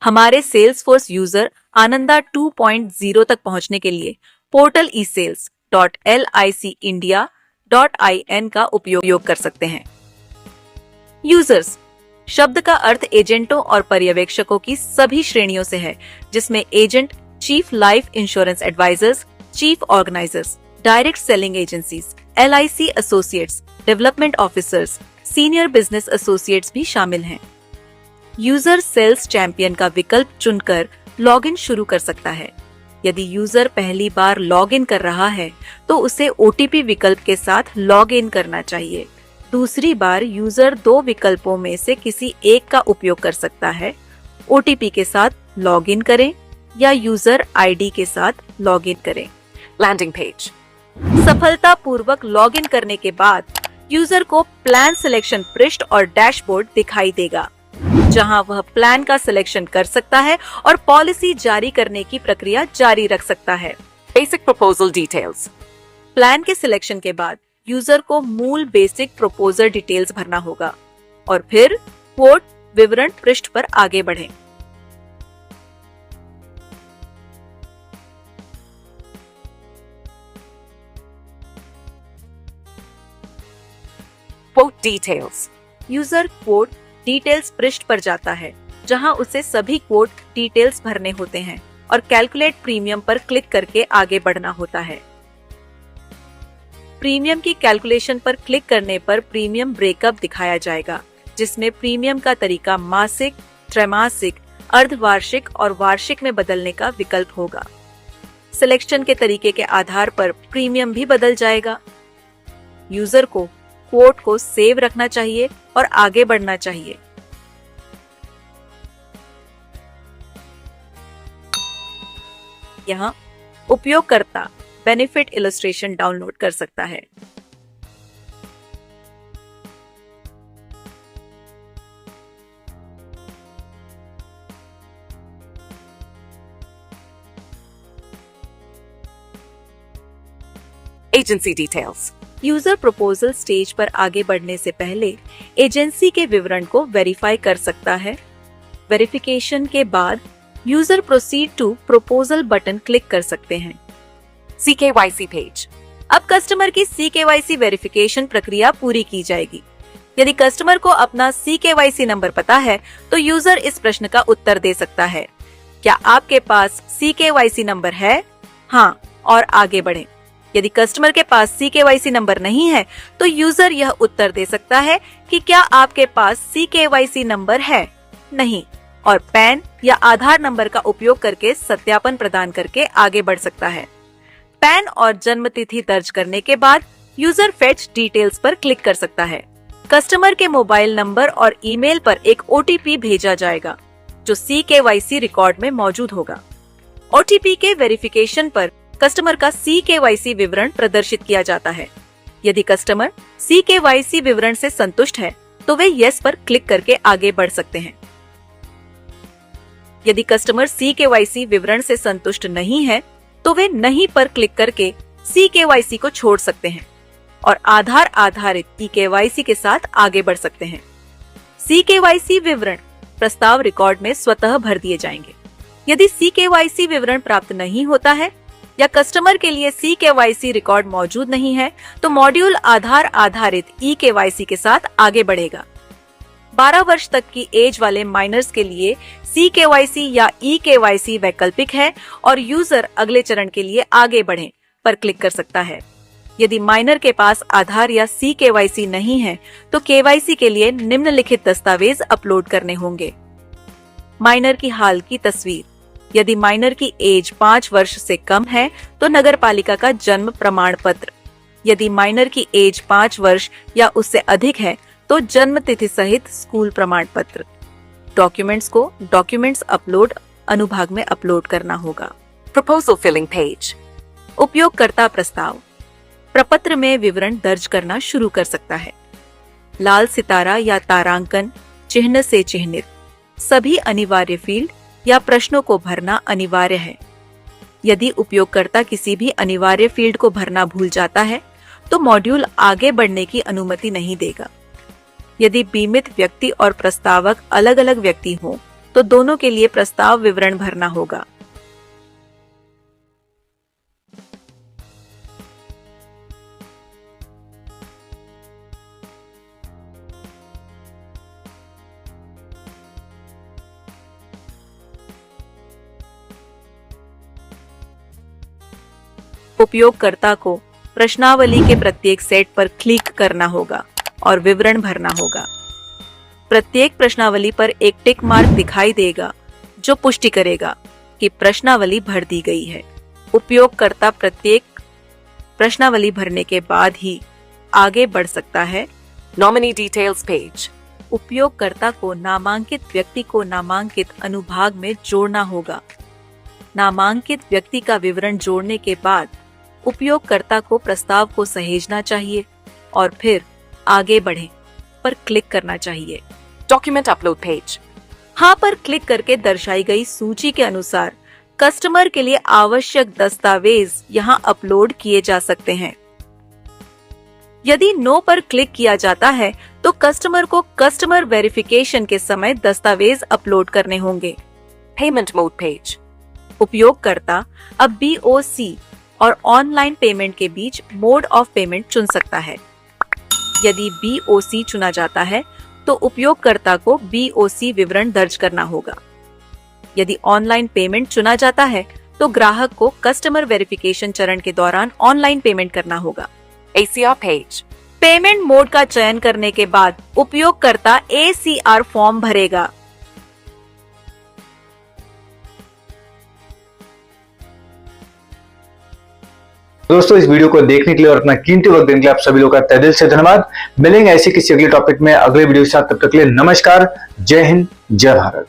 हमारे Salesforce user Ananda 2.0 तक पहुंचने के लिए पोर्टल esales.licindia.in का उपयोग कर सकते हैं। यूजर्स शब्द का अर्थ एजेंटों और पर्यवेक्षकों की सभी श्रेणियों से है, जिसमें agent, chief life insurance advisers, chief organisers, direct selling agencies, LIC associates, development officers, senior business associates भी शामिल हैं। यूजर सेल्स चैंपियन का विकल्प चुनकर लॉगिन शुरू कर सकता है। यदि यूजर पहली बार लॉगिन कर रहा है तो उसे OTP विकल्प के साथ लॉगिन करना चाहिए। दूसरी बार यूजर 2 विकल्पों में से किसी एक का उपयोग कर सकता है। OTP के साथ लॉगिन करें या यूजर ID के साथ लॉगिन करें। Landing page. सफलतापूर्वक लॉगिन करने के बाद यूजर को प्लान सिलेक्शन पृष्ठ और डैशबोर्ड दिखाई देगा, जहां वह प्लान का सिलेक्शन कर सकता है और पॉलिसी जारी करने की प्रक्रिया जारी रख सकता है। Basic proposal details. प्लान के सिलेक्शन के बाद यूजर को मूल बेसिक प्रपोजल डिटेल्स भरना होगा और फिर क्वोट विवरण पृष्ठ पर आगे बढ़ें। Quote details. User quote details पृष्ठ पर जाता है, जहां उसे सभी क्वोट डिटेल्स भरने होते हैं और कैलकुलेट प्रीमियम पर क्लिक करके आगे बढ़ना होता है। प्रीमियम की कैलकुलेशन पर क्लिक करने पर प्रीमियम ब्रेकअप दिखाया जाएगा, जिसमें प्रीमियम का तरीका मासिक, त्रैमासिक, अर्धवार्षिक और वार्षिक में बदलने का विकल्प होगा। सिलेक्शन के तरीके के आधार पर प्रीमियम भी बदल जाएगा। यूजर को क्वोट को सेव रखना चाहिए और आगे बढ़ना चाहिए। यहाँ उपयोगकर्ता बेनिफिट इलस्ट्रेशन डाउनलोड कर सकता है। Agency details. User proposal stage पर आगे बढ़ने से पहले एजेंसी के विवरण को वेरीफाई कर सकता है। वेरिफिकेशन के बाद user proceed to proposal button click कर सकते हैं। CKYC page. अब कस्टमर की CKYC वेरिफिकेशन प्रक्रिया पूरी की जाएगी। यदि कस्टमर को अपना CKYC नंबर पता है तो यूजर इस प्रश्न का उत्तर दे सकता है, क्या आपके पास CKYC नंबर है? हाँ, और आगे बढ़ें। यदि कस्टमर के पास CKYC नंबर नहीं है तो यूजर यह उत्तर दे सकता है कि क्या आपके पास CKYC नंबर है? नहीं, और पैन या आधार नंबर का उपयोग करके सत्यापन प्रदान करके आगे बढ़ सकता है। पैन और जन्म तिथि दर्ज करने के बाद यूजर फेच डिटेल्स पर क्लिक कर सकता है। कस्टमर के मोबाइल नंबर और ईमेल पर एक OTP भेजा जाएगा, जो CKYC रिकॉर्ड में मौजूद होगा। OTP के वेरिफिकेशन पर कस्टमर का CKYC विवरण प्रदर्शित किया जाता है। यदि कस्टमर CKYC विवरण से संतुष्ट है तो वे यस पर क्लिक करके आगे बढ़ सकते हैं। यदि कस्टमर CKYC विवरण से संतुष्ट नहीं है तो वे नहीं पर क्लिक करके CKYC को छोड़ सकते हैं और आधार आधारित eKYC के साथ आगे बढ़ सकते हैं। CKYC विवरण प्रस्ताव रिकॉर्ड में स्वतः भर दिए जाएंगे। यदि CKYC विवरण प्राप्त नहीं होता है या कस्टमर के लिए CKYC रिकॉर्ड मौजूद नहीं है तो मॉड्यूल आधार आधारित eKYC के साथ आगे बढ़ेगा। 12 वर्ष तक की एज वाले माइनर्स के लिए CKYC या eKYC वैकल्पिक है और यूजर अगले चरण के लिए आगे बढ़ें पर क्लिक कर सकता है। यदि माइनर के पास आधार या CKYC नहीं है तो KYC के लिए निम्नलिखित दस्तावेज अपलोड करने होंगे। माइनर की हाल की तस्वीर। यदि माइनर की एज 5 वर्ष से कम है तो नगरपालिका का जन्म प्रमाण पत्र। यदि माइनर की एज 5 वर्ष या उससे अधिक है तो जन्म तिथि सहित स्कूल प्रमाण पत्र। डॉक्यूमेंट्स को डॉक्यूमेंट्स अपलोड अनुभाग में अपलोड करना होगा। Proposal filling page. उपयोगकर्ता प्रस्ताव प्रपत्र में विवरण दर्ज करना शुरू कर सकता है। लाल सितारा या तारांकन चिन्ह से चिन्हित सभी अनिवार्य फील्ड या प्रश्नों को भरना अनिवार्य है। यदि उपयोगकर्ता किसी भी अनिवार्य फील्ड को भरना भूल जाता है तो मॉड्यूल आगे बढ़ने की अनुमति नहीं देगा। यदि बीमित व्यक्ति और प्रस्तावक अलग अलग व्यक्ति हों तो दोनों के लिए प्रस्ताव विवरण भरना होगा। उपयोगकर्ता को प्रश्नावली के प्रत्येक सेट पर क्लिक करना होगा और विवरण भरना होगा। प्रत्येक प्रश्नावली पर एक टिक मार्क दिखाई देगा जो पुष्टि करेगा कि प्रश्नावली भर दी गई है। उपयोगकर्ता प्रत्येक प्रश्नावली भरने के बाद ही आगे बढ़ सकता है। Nominee details page. उपयोगकर्ता को नामांकित व्यक्ति को नामांकित अनुभाग में जोड़ना होगा। नामांकित व्यक्ति का विवरण जोड़ने के बाद उपयोगकर्ता को प्रस्ताव को सहेजना चाहिए और फिर आगे बढ़ें पर क्लिक करना चाहिए। Document upload page. हाँ पर क्लिक करके दर्शाई गई सूची के अनुसार कस्टमर के लिए आवश्यक दस्तावेज यहाँ अपलोड किए जा सकते हैं। यदि नो पर क्लिक किया जाता है तो कस्टमर को कस्टमर वेरिफिकेशन के समय दस्तावेज अपलोड करने होंगे। Payment mode page. उपयोगकर्ता अब BOC और ऑनलाइन पेमेंट के बीच मोड ऑफ पेमेंट चुन सकता है। यदि BOC चुना जाता है तो उपयोगकर्ता को BOC विवरण दर्ज करना होगा। यदि ऑनलाइन पेमेंट चुना जाता है तो ग्राहक को कस्टमर वेरिफिकेशन चरण के दौरान ऑनलाइन पेमेंट करना होगा। ACR page. पेमेंट मोड का चयन करने के बाद उपयोगकर्ता ACR फॉर्म भरेगा। दोस्तों, इस वीडियो को देखने के लिए और अपना कीमती वक्त देने के लिए आप सभी लोगों का तहे दिल से धन्यवाद। मिलेंगे ऐसे किसी अगले टॉपिक में अगले वीडियो के साथ। तब तक के लिए नमस्कार, जय हिंद, जय भारत।